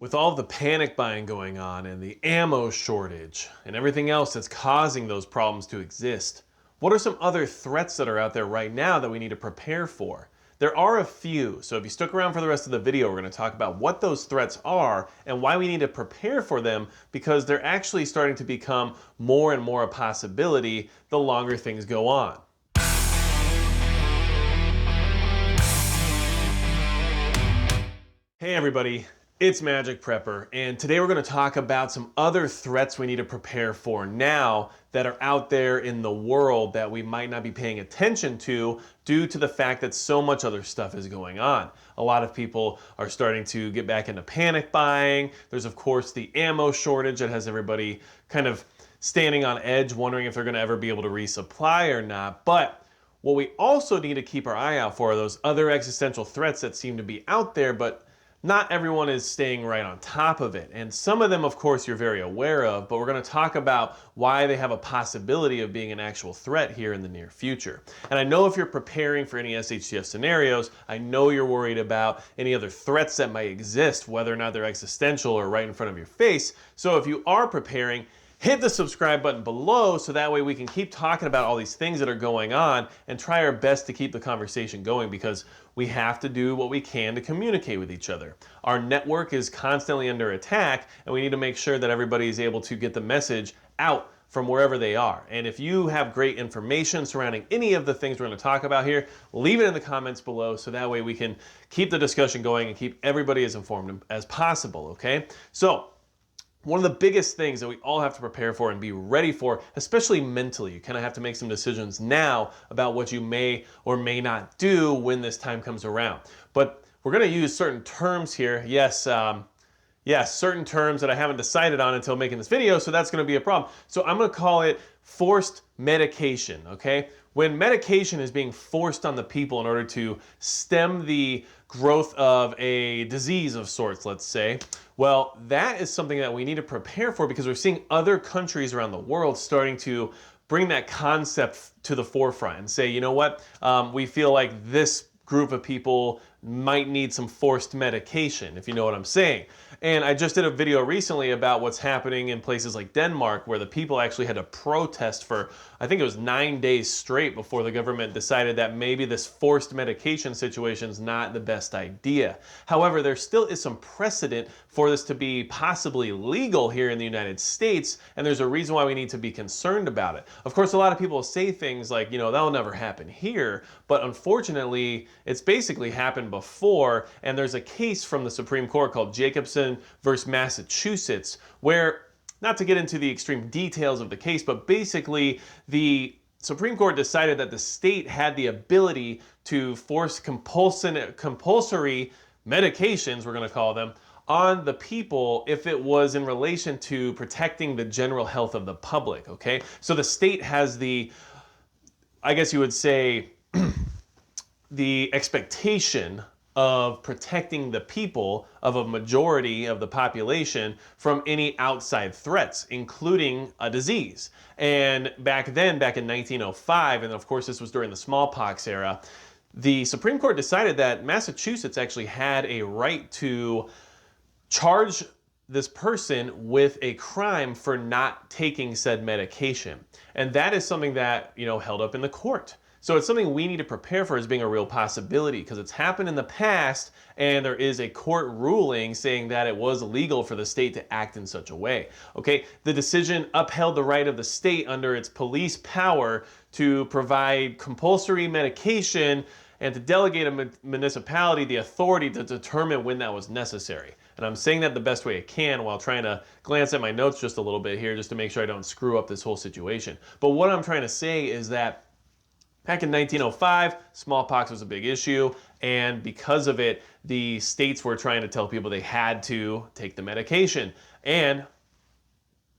With all of the panic buying going on and the ammo shortage and everything else that's causing those problems to exist, what are some other threats that are out there right now that we need to prepare for? There are a few, so if you stick around for the rest of the video, we're going to talk about what those threats are and why we need to prepare for them, because they're actually starting to become more and more a possibility the longer things go on. Hey everybody, it's Magic Prepper, and today we're going to talk about some other threats we need to prepare for now that are out there in the world that we might not be paying attention to due to the fact that so much other stuff is going on. A lot of people are starting to get back into panic buying. There's of course the ammo shortage that has everybody kind of standing on edge, wondering if they're going to ever be able to resupply or not. But what we also need to keep our eye out for are those other existential threats that seem to be out there, but not everyone is staying right on top of it. And some of them, of course, you're very aware of, but we're going to talk about why they have a possibility of being an actual threat here in the near future. And I know if you're preparing for any SHTF scenarios, I know you're worried about any other threats that might exist, whether or not they're existential or right in front of your face. So if you are preparing, hit the subscribe button below so that way we can keep talking about all these things that are going on and try our best to keep the conversation going, because we have to do what we can to communicate with each other. Our network is constantly under attack, and we need to make sure that everybody is able to get the message out from wherever they are. And if you have great information surrounding any of the things we're going to talk about here, leave it in the comments below so that way we can keep the discussion going and keep everybody as informed as possible, okay? So, one of the biggest things that we all have to prepare for and be ready for, especially mentally, you kind of have to make some decisions now about what you may or may not do when this time comes around. But we're going to use certain terms here. Yes, certain terms that I haven't decided on until making this video, so that's going to be a problem. So I'm going to call it forced medication, okay? When medication is being forced on the people in order to stem the growth of a disease of sorts, let's say, well, that is something that we need to prepare for, because we're seeing other countries around the world starting to bring that concept to the forefront and say, you know what, we feel like this group of people might need some forced medication, if you know what I'm saying. And I just did a video recently about what's happening in places like Denmark, where the people actually had to protest for, I think it was 9 days straight before the government decided that maybe this forced medication situation is not the best idea. However, there still is some precedent for this to be possibly legal here in the United States, and there's a reason why we need to be concerned about it. Of course, a lot of people say things like, you know, that'll never happen here, but unfortunately, it's basically happened before, and there's a case from the Supreme Court called Jacobson versus Massachusetts, where, not to get into the extreme details of the case, but basically the Supreme Court decided that the state had the ability to force compulsory medications, we're going to call them, on the people if it was in relation to protecting the general health of the public, okay? So the state has the, I guess you would say, the expectation of protecting the people of a majority of the population from any outside threats, including a disease. And back then, back in 1905, and of course this was during the smallpox era, the Supreme Court decided that Massachusetts actually had a right to charge this person with a crime for not taking said medication. And that is something that, you know, held up in the court. So it's something we need to prepare for as being a real possibility, because it's happened in the past, and there is a court ruling saying that it was illegal for the state to act in such a way. Okay, the decision upheld the right of the state under its police power to provide compulsory medication and to delegate a municipality the authority to determine when that was necessary. And I'm saying that the best way I can while trying to glance at my notes just a little bit here, just to make sure I don't screw up this whole situation. But what I'm trying to say is that back in 1905, smallpox was a big issue, and because of it, the states were trying to tell people they had to take the medication. And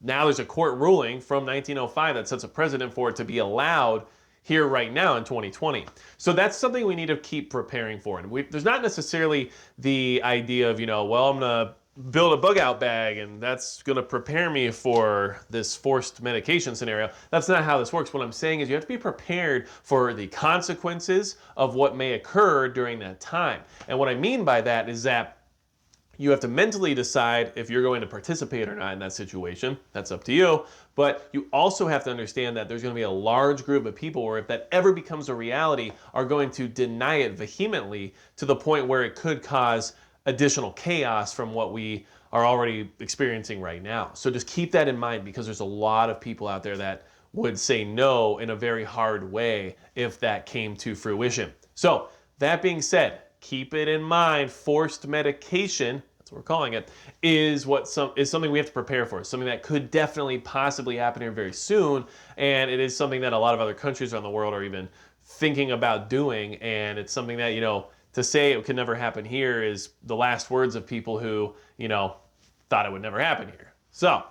now there's a court ruling from 1905 that sets a precedent for it to be allowed here right now in 2020. So that's something we need to keep preparing for. And there's not necessarily the idea of, you know, well, I'm going to build a bug out bag and that's going to prepare me for this forced medication scenario. That's not how this works. What I'm saying is you have to be prepared for the consequences of what may occur during that time. And what I mean by that is that You have to mentally decide if you're going to participate or not in that situation. That's up to you. But you also have to understand that there's going to be a large group of people where if that ever becomes a reality, are going to deny it vehemently to the point where it could cause additional chaos from what we are already experiencing right now. So just keep that in mind, because there's a lot of people out there that would say no in a very hard way if that came to fruition. So that being said, keep it in mind, forced medication, that's what we're calling it, is something we have to prepare for. Something that could definitely possibly happen here very soon, and it is something that a lot of other countries around the world are even thinking about doing, and it's something that, to say it could never happen here is the last words of people who, thought it would never happen here. So,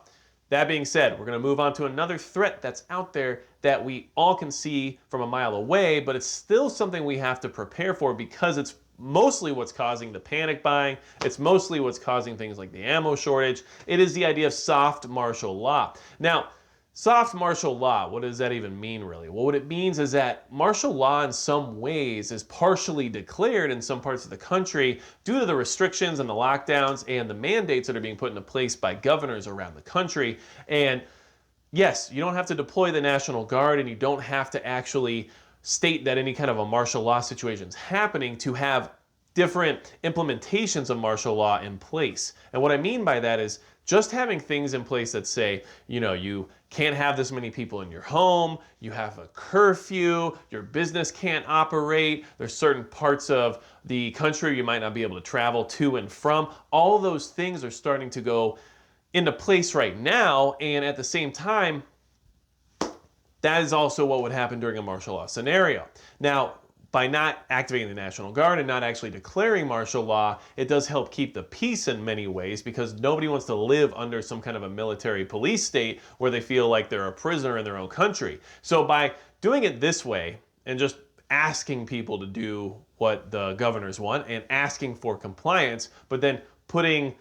that being said, we're going to move on to another threat that's out there that we all can see from a mile away, but it's still something we have to prepare for, because it's mostly what's causing the panic buying. It's mostly what's causing things like the ammo shortage. It is the idea of soft martial law. Now, soft martial law, what does that even mean, really? Well, what it means is that martial law in some ways is partially declared in some parts of the country due to the restrictions and the lockdowns and the mandates that are being put into place by governors around the country. And yes, you don't have to deploy the National Guard, and you don't have to actually state that any kind of a martial law situation is happening to have different implementations of martial law in place. And what I mean by that is just having things in place that say, you can't have this many people in your home, you have a curfew, your business can't operate, there's certain parts of the country you might not be able to travel to and from. All those things are starting to go into place right now, and at the same time, that is also what would happen during a martial law scenario. Now, by not activating the National Guard and not actually declaring martial law, it does help keep the peace in many ways, because nobody wants to live under some kind of a military police state where they feel like they're a prisoner in their own country. So by doing it this way and just asking people to do what the governors want and asking for compliance, but then putting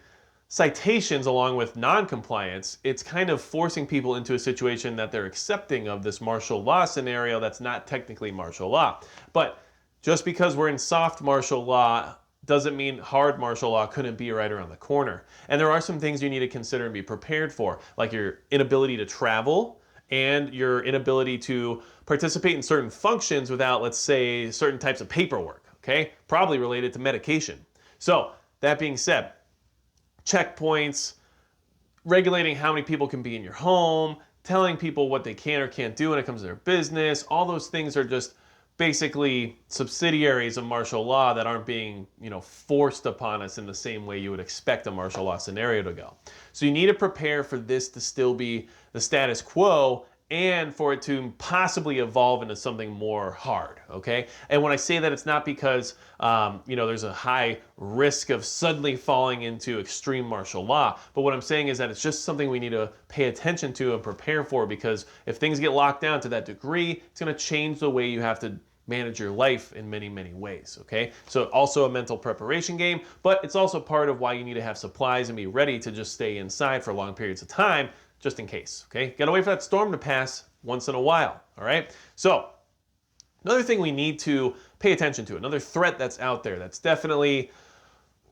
citations along with non-compliance, it's kind of forcing people into a situation that they're accepting of this martial law scenario that's not technically martial law. But just because we're in soft martial law doesn't mean hard martial law couldn't be right around the corner. And there are some things you need to consider and be prepared for, like your inability to travel and your inability to participate in certain functions without, let's say, certain types of paperwork, okay? Probably related to medication. So, that being said, checkpoints, regulating how many people can be in your home, telling people what they can or can't do when it comes to their business, all those things are just basically subsidiaries of martial law that aren't being, forced upon us in the same way you would expect a martial law scenario to go. So you need to prepare for this to still be the status quo and for it to possibly evolve into something more hard, okay? And when I say that, it's not because, there's a high risk of suddenly falling into extreme martial law, but what I'm saying is that it's just something we need to pay attention to and prepare for, because if things get locked down to that degree, it's gonna change the way you have to manage your life in many, many ways, okay? So also a mental preparation game, but it's also part of why you need to have supplies and be ready to just stay inside for long periods of time, just in case, okay? Gotta wait for that storm to pass once in a while, all right? So, another thing we need to pay attention to, another threat that's out there that's definitely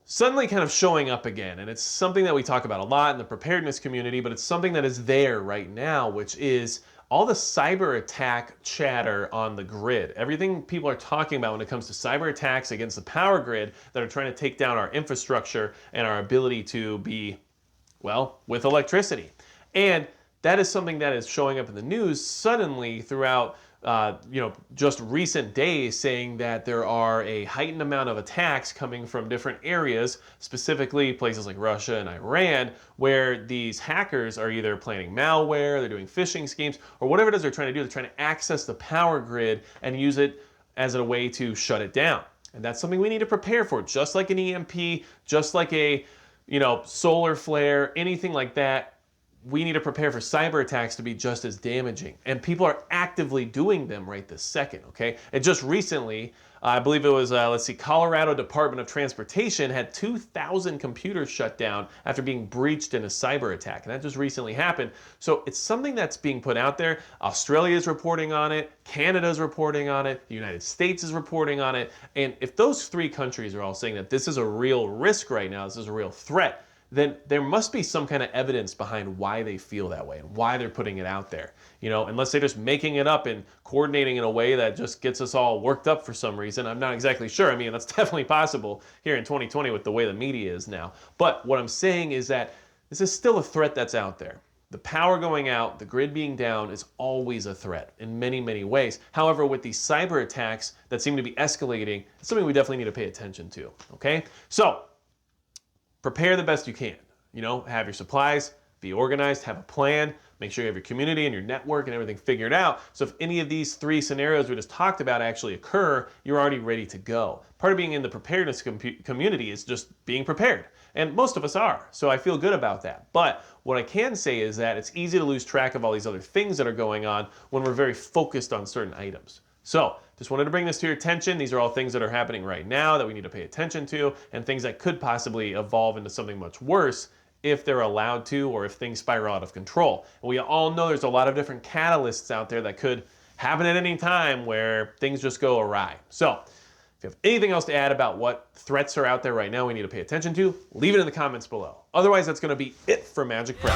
suddenly kind of showing up again, and it's something that we talk about a lot in the preparedness community, but it's something that is there right now, which is all the cyber attack chatter on the grid. Everything people are talking about when it comes to cyber attacks against the power grid that are trying to take down our infrastructure and our ability to be, well, with electricity. And that is something that is showing up in the news suddenly throughout, just recent days, saying that there are a heightened amount of attacks coming from different areas, specifically places like Russia and Iran, where these hackers are either planning malware, they're doing phishing schemes, or whatever it is they're trying to do. They're trying to access the power grid and use it as a way to shut it down. And that's something we need to prepare for, just like an EMP, just like a, solar flare, anything like that. we need to prepare for cyber attacks to be just as damaging. And people are actively doing them right this second, okay? And just recently, I believe it was, Colorado Department of Transportation had 2,000 computers shut down after being breached in a cyber attack. And that just recently happened. So it's something that's being put out there. Australia is reporting on it. Canada's reporting on it. The United States is reporting on it. And if those three countries are all saying that this is a real risk right now, this is a real threat, then there must be some kind of evidence behind why they feel that way and why they're putting it out there. You know, unless they're just making it up and coordinating in a way that just gets us all worked up for some reason. I'm not exactly sure. I mean, that's definitely possible here in 2020 with the way the media is now. But what I'm saying is that this is still a threat that's out there. The power going out, the grid being down is always a threat in many, many ways. However, with these cyber attacks that seem to be escalating, it's something we definitely need to pay attention to, okay? So, prepare the best you can. You know, have your supplies, be organized, have a plan, make sure you have your community and your network and everything figured out. So if any of these three scenarios we just talked about actually occur, you're already ready to go. Part of being in the preparedness community is just being prepared. And most of us are, so I feel good about that. But what I can say is that it's easy to lose track of all these other things that are going on when we're very focused on certain items. So, just wanted to bring this to your attention. These are all things that are happening right now that we need to pay attention to, and things that could possibly evolve into something much worse if they're allowed to, or if things spiral out of control. And we all know there's a lot of different catalysts out there that could happen at any time where things just go awry. So, if you have anything else to add about what threats are out there right now we need to pay attention to, leave it in the comments below. Otherwise, that's going to be it for Magic Prep.